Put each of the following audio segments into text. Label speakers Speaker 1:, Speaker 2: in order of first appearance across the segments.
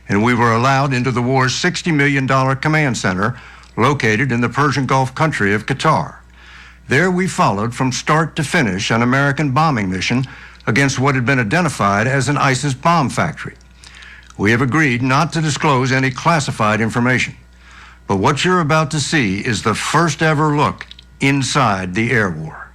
Speaker 1: and we were allowed into the war's $60 million command center located in the Persian Gulf country of Qatar. There we followed from start to finish an American bombing mission against what had been identified as an ISIS bomb factory. We have agreed not to disclose any classified information, but what you're about to see is the first ever look inside the air war.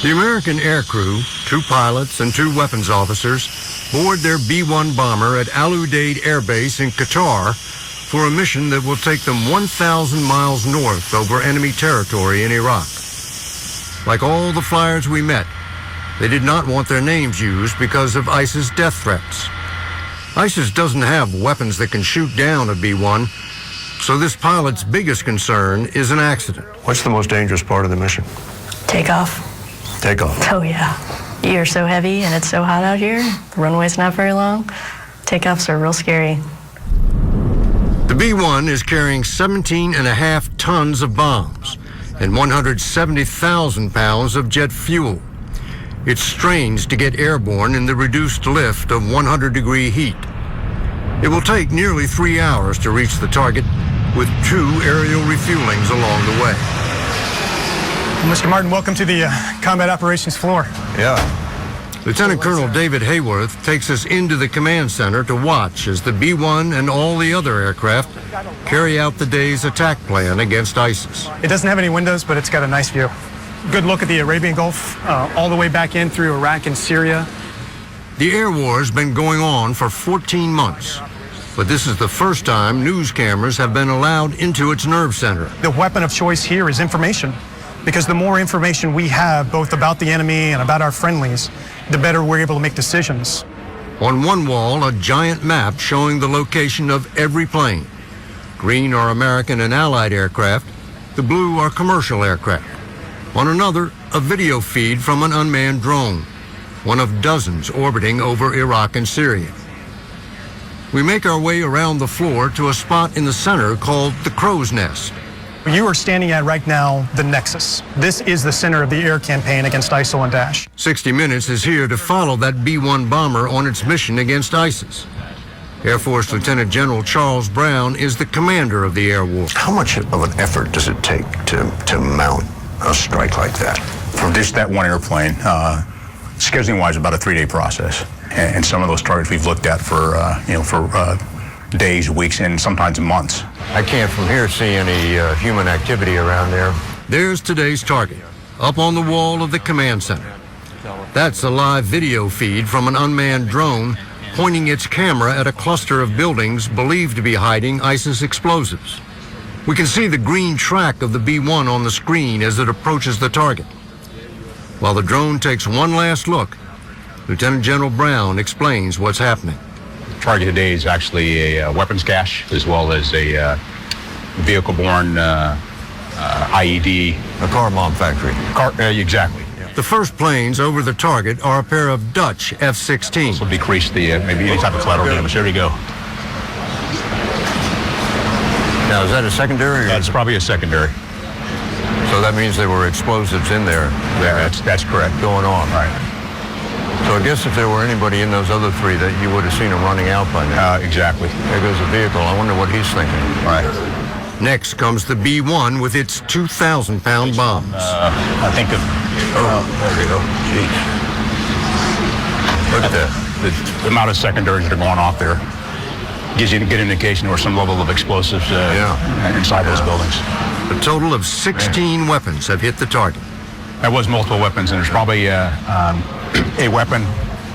Speaker 1: The American air crew, 2 pilots and 2 weapons officers, board their B-1 bomber at Al Udeid Air Base in Qatar for a mission that will take them 1,000 miles north over enemy territory in Iraq. Like all the flyers we met, they did not want their names used because of ISIS death threats. ISIS doesn't have weapons that can shoot down a B-1, so this pilot's biggest concern is an accident. What's the most dangerous part of the mission?
Speaker 2: Takeoff.
Speaker 1: Takeoff.
Speaker 2: Oh, yeah. You're so heavy and it's so hot out here. The runway's not very long. Takeoffs are real scary.
Speaker 1: The B-1 is carrying 17.5 tons of bombs and 170,000 pounds of jet fuel. It strains to get airborne in the reduced lift of 100-degree heat. It will take nearly 3 hours to reach the target with 2 aerial refuelings along the way.
Speaker 3: Mr. Martin, welcome to the combat operations floor.
Speaker 1: Yeah. Lieutenant Colonel David Hayworth takes us into the command center to watch as the B-1 and all the other aircraft carry out the day's attack plan against ISIS.
Speaker 3: It doesn't have any windows, but it's got a nice view. Good look at the Arabian Gulf, all the way back in through Iraq and Syria.
Speaker 1: The air war has been going on for 14 months, but this is the first time news cameras have been allowed into its nerve center.
Speaker 3: The weapon of choice here is information, because the more information we have, both about the enemy and about our friendlies, the better we're able to make decisions.
Speaker 1: On one wall, a giant map showing the location of every plane. Green are American and Allied aircraft, the blue are commercial aircraft. On another, a video feed from an unmanned drone, one of dozens orbiting over Iraq and Syria. We make our way around the floor to a spot in the center called the Crow's Nest.
Speaker 3: You are standing at right now the nexus. This is the center of the air campaign against ISIL and Daesh.
Speaker 1: 60 Minutes is here to follow that B-1 bomber on its mission against ISIS. Air Force Lieutenant General Charles Brown is the commander of the air war.
Speaker 4: How much of an effort does it take to mount a strike like that?
Speaker 5: For just that one airplane, scheduling-wise, about a 3-day process. And some of those targets we've looked at for days, weeks, and sometimes months.
Speaker 1: I can't from here see any human activity around there. There's today's target, up on the wall of the command center. That's a live video feed from an unmanned drone pointing its camera at a cluster of buildings believed to be hiding ISIS explosives. We can see the green track of the B-1 on the screen as it approaches the target. While the drone takes one last look, Lieutenant General Brown explains what's happening.
Speaker 5: The target today is actually a weapons cache, as well as a vehicle-borne IED.
Speaker 1: A car bomb factory.
Speaker 5: Exactly.
Speaker 1: The first planes over the target are a pair of Dutch F-16s.
Speaker 5: This will decrease the maybe any type of collateral damage. There we go.
Speaker 1: Now, is that a secondary?
Speaker 5: That's probably a secondary.
Speaker 1: So that means there were explosives in there.
Speaker 5: Yeah, that's correct.
Speaker 1: Going on.
Speaker 5: Right.
Speaker 1: So I guess if there were anybody in those other 3 that you would have seen them running out by now.
Speaker 5: Exactly.
Speaker 1: There goes a vehicle. I wonder what he's thinking.
Speaker 5: Right.
Speaker 1: Next comes the B-1 with its 2,000-pound bombs.
Speaker 5: I think of...
Speaker 1: there we go. Jeez. Look at that.
Speaker 5: The amount of secondaries that are going off there gives you a good indication or some level of explosives inside those buildings.
Speaker 1: A total of 16 weapons have hit the target.
Speaker 5: That was multiple weapons, and there's probably a weapon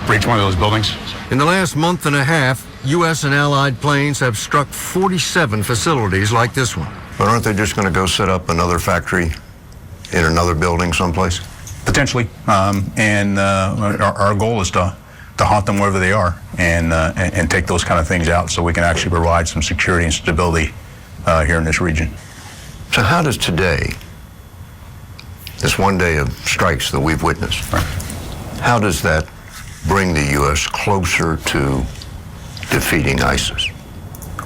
Speaker 5: for each one of those buildings.
Speaker 1: In the last month and a half, U.S. and Allied planes have struck 47 facilities like this one.
Speaker 4: But aren't they just going to go set up another factory in another building someplace?
Speaker 5: Potentially, and our goal is to haunt them wherever they are and take those kind of things out so we can actually provide some security and stability here in this region.
Speaker 4: So how does today, this one day of strikes that we've witnessed, how does that bring the U.S. closer to defeating ISIS?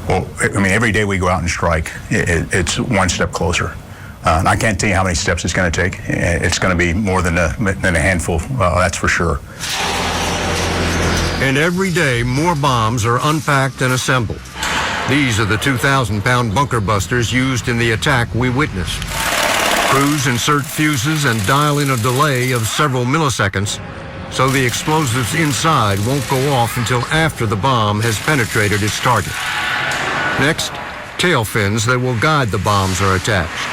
Speaker 5: Well, I mean, every day we go out and strike, it's one step closer. And I can't tell you how many steps it's going to take. It's going to be more than a handful, that's for sure.
Speaker 1: And every day, more bombs are unpacked and assembled. These are the 2,000-pound bunker busters used in the attack we witnessed. Crews insert fuses and dial in a delay of several milliseconds, so the explosives inside won't go off until after the bomb has penetrated its target. Next, tail fins that will guide the bombs are attached.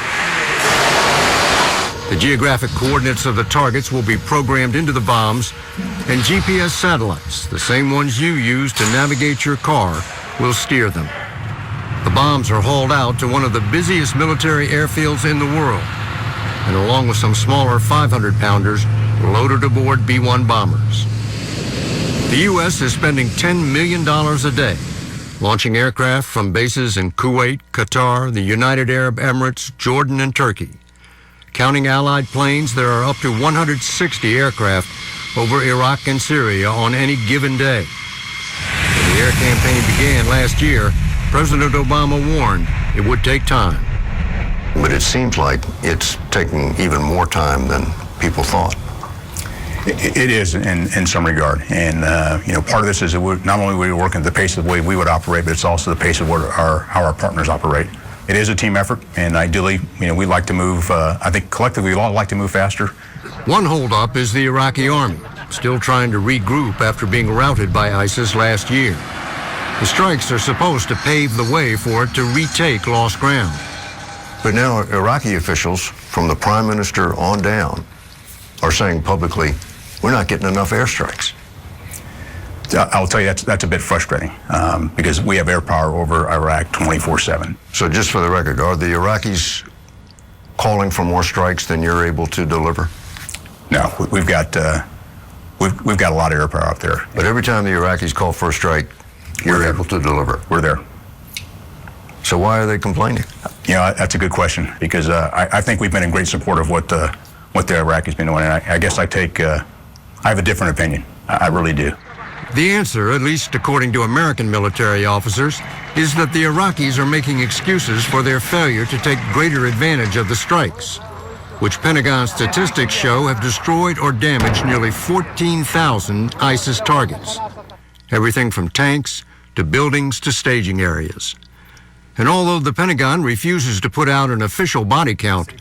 Speaker 1: The geographic coordinates of the targets will be programmed into the bombs, and GPS satellites, the same ones you use to navigate your car, will steer them. The bombs are hauled out to one of the busiest military airfields in the world, and along with some smaller 500-pounders, loaded aboard B-1 bombers. The U.S. is spending $10 million a day, launching aircraft from bases in Kuwait, Qatar, the United Arab Emirates, Jordan, and Turkey. Counting Allied planes, there are up to 160 aircraft over Iraq and Syria on any given day. When the air campaign began last year, President Obama warned it would take time.
Speaker 4: But it seems like it's taking even more time than people thought.
Speaker 5: It is in some regard, and part of this is that not only are we working at the pace of the way we would operate, but it's also the pace of how our partners operate. It is a team effort, and ideally, we like to move. I think collectively, we all like to move faster.
Speaker 1: One holdup is the Iraqi army, still trying to regroup after being routed by ISIS last year. The strikes are supposed to pave the way for it to retake lost ground.
Speaker 4: But now Iraqi officials, from the prime minister on down, are saying publicly, we're not getting enough airstrikes.
Speaker 5: I'll tell you, that's a bit frustrating because we have air power over Iraq 24/7.
Speaker 4: So just for the record, are the Iraqis calling for more strikes than you're able to deliver?
Speaker 5: No, we've got a lot of air power out there.
Speaker 4: But every time the Iraqis call for a strike, you're able to deliver.
Speaker 5: We're there.
Speaker 4: So why are they complaining?
Speaker 5: That's a good question because I think we've been in great support of what the Iraqis been doing. And I guess I have a different opinion. I really do.
Speaker 1: The answer, at least according to American military officers, is that the Iraqis are making excuses for their failure to take greater advantage of the strikes, which Pentagon statistics show have destroyed or damaged nearly 14,000 ISIS targets. Everything from tanks to buildings to staging areas. And although the Pentagon refuses to put out an official body count,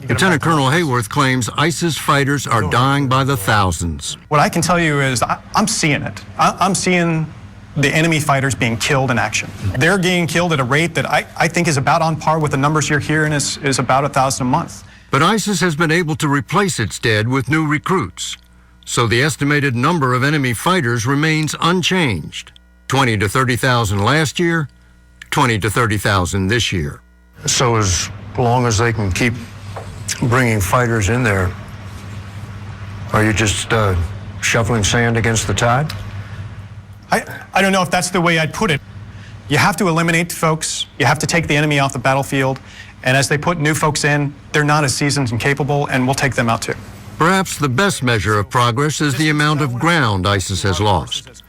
Speaker 1: Lieutenant Colonel Hayworth claims ISIS fighters are dying by the thousands.
Speaker 3: What I can tell you is I'm seeing it. I'm seeing the enemy fighters being killed in action. They're being killed at a rate that I think is about on par with the numbers you're hearing is about 1,000 a month.
Speaker 1: But ISIS has been able to replace its dead with new recruits. So the estimated number of enemy fighters remains unchanged. 20 to 30,000 last year, 20 to 30,000 this year.
Speaker 4: So as long as they can keep bringing fighters in there, are you just shoveling sand against the tide?
Speaker 3: I don't know if that's the way I'd put it. You have to eliminate folks. You have to take the enemy off the battlefield. And as they put new folks in, they're not as seasoned and capable, and we'll take them out too.
Speaker 1: Perhaps the best measure of progress is the amount of ground ISIS has lost.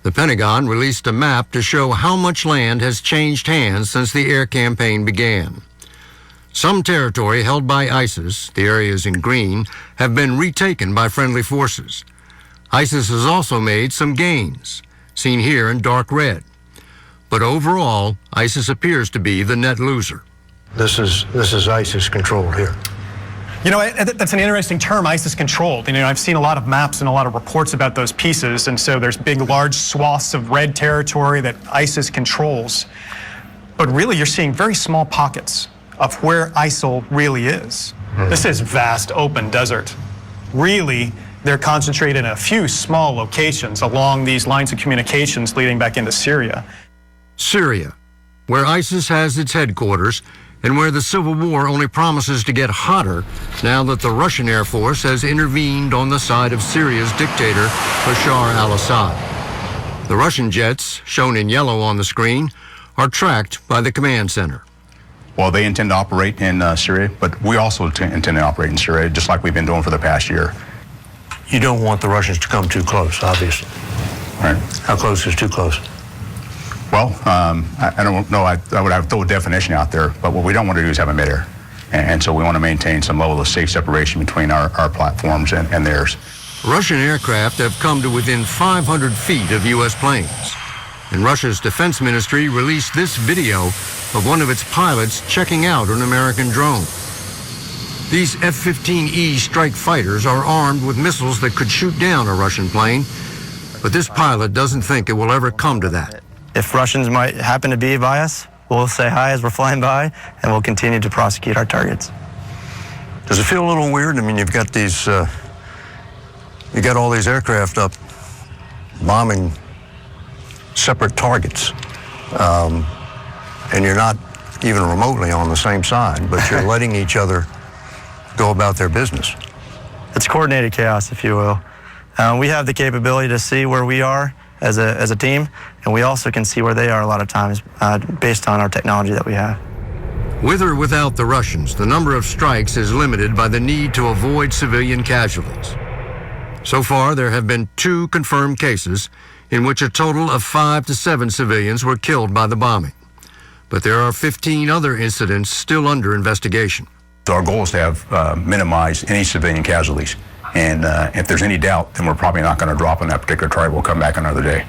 Speaker 1: The Pentagon released a map to show how much land has changed hands since the air campaign began. Some territory held by ISIS, the areas in green, have been retaken by friendly forces. ISIS has also made some gains, seen here in dark red. But overall, ISIS appears to be the net loser.
Speaker 4: This is ISIS controlled here.
Speaker 3: That's an interesting term, ISIS controlled. I've seen a lot of maps and a lot of reports about those pieces, and so there's big, large swaths of red territory that ISIS controls. But really, you're seeing very small pockets of where ISIL really is. This is vast, open desert. Really, they're concentrated in a few small locations along these lines of communications leading back into Syria.
Speaker 1: Syria, where ISIS has its headquarters, and where the civil war only promises to get hotter now that the Russian Air Force has intervened on the side of Syria's dictator, Bashar al-Assad. The Russian jets, shown in yellow on the screen, are tracked by the command center.
Speaker 5: Well, they intend to operate in Syria, but we also intend to operate in Syria, just like we've been doing for the past year.
Speaker 4: You don't want the Russians to come too close, obviously.
Speaker 5: Right.
Speaker 4: How close is too close?
Speaker 5: Well, I don't know. I would have to throw a definition out there, but what we don't want to do is have a midair. And so we want to maintain some level of safe separation between our platforms and theirs.
Speaker 1: Russian aircraft have come to within 500 feet of U.S. planes. And Russia's defense ministry released this video of one of its pilots checking out an American drone. These F-15E strike fighters are armed with missiles that could shoot down a Russian plane, but this pilot doesn't think it will ever come to that.
Speaker 6: If Russians might happen to be by us, we'll say hi as we're flying by, and we'll continue to prosecute our targets.
Speaker 4: Does it feel a little weird? I mean, you've got these, you got all these aircraft up bombing separate targets, and you're not even remotely on the same side, but you're letting each other go about their business.
Speaker 6: It's coordinated chaos, if you will. We have the capability to see where we are as a team, and we also can see where they are a lot of times based on our technology that we have.
Speaker 1: With or without the Russians, the number of strikes is limited by the need to avoid civilian casualties. So far, there have been 2 confirmed cases in which a total of 5 to 7 civilians were killed by the bombing. But there are 15 other incidents still under investigation.
Speaker 5: So our goal is to have minimize any civilian casualties. And if there's any doubt, then we're probably not going to drop on that particular target. We'll come back another day.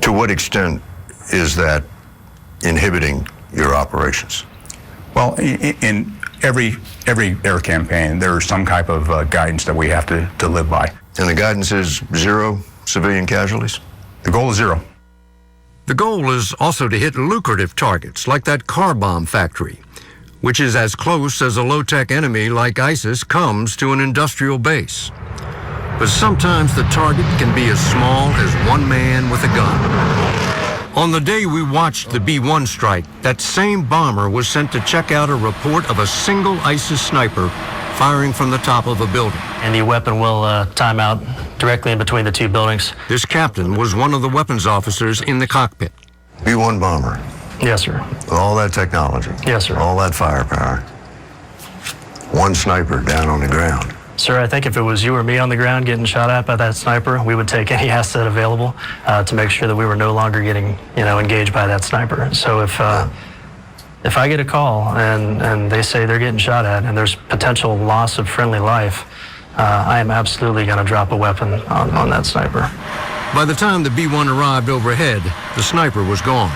Speaker 4: To what extent is that inhibiting your operations?
Speaker 5: Well, in every air campaign, there's some type of guidance that we have to live by.
Speaker 4: And the guidance is 0 civilian casualties?
Speaker 5: The goal is 0.
Speaker 1: The goal is also to hit lucrative targets like that car bomb factory, which is as close as a low-tech enemy like ISIS comes to an industrial base. But sometimes the target can be as small as one man with a gun. On the day we watched the B-1 strike, that same bomber was sent to check out a report of a single ISIS sniper firing from the top of a building.
Speaker 7: And the weapon will time out directly in between the 2 buildings.
Speaker 1: This captain was one of the weapons officers in the cockpit.
Speaker 4: B-1 bomber.
Speaker 7: Yes, sir.
Speaker 4: With all that technology.
Speaker 7: Yes, sir.
Speaker 4: All that firepower. One sniper down on the ground.
Speaker 7: Sir, I think if it was you or me on the ground getting shot at by that sniper, we would take any asset available to make sure that we were no longer getting, engaged by that sniper. So if I get a call and they say they're getting shot at and there's potential loss of friendly life, I am absolutely going to drop a weapon on that sniper.
Speaker 1: By the time the B-1 arrived overhead, the sniper was gone.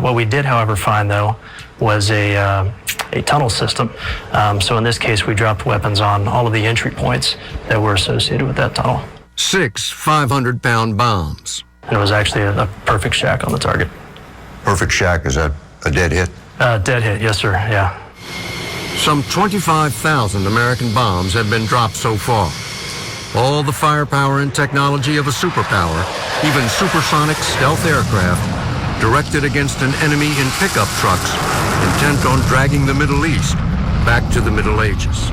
Speaker 7: What we did, however, find, though, was a tunnel system. So in this case, we dropped weapons on all of the entry points that were associated with that tunnel.
Speaker 1: 6 500-pound bombs.
Speaker 7: And it was actually a perfect shack on the target.
Speaker 4: Perfect shack, is that a dead hit?
Speaker 7: Dead hit, yes, sir, yeah.
Speaker 1: Some 25,000 American bombs have been dropped so far. All the firepower and technology of a superpower, even supersonic stealth aircraft, directed against an enemy in pickup trucks, intent on dragging the Middle East back to the Middle Ages.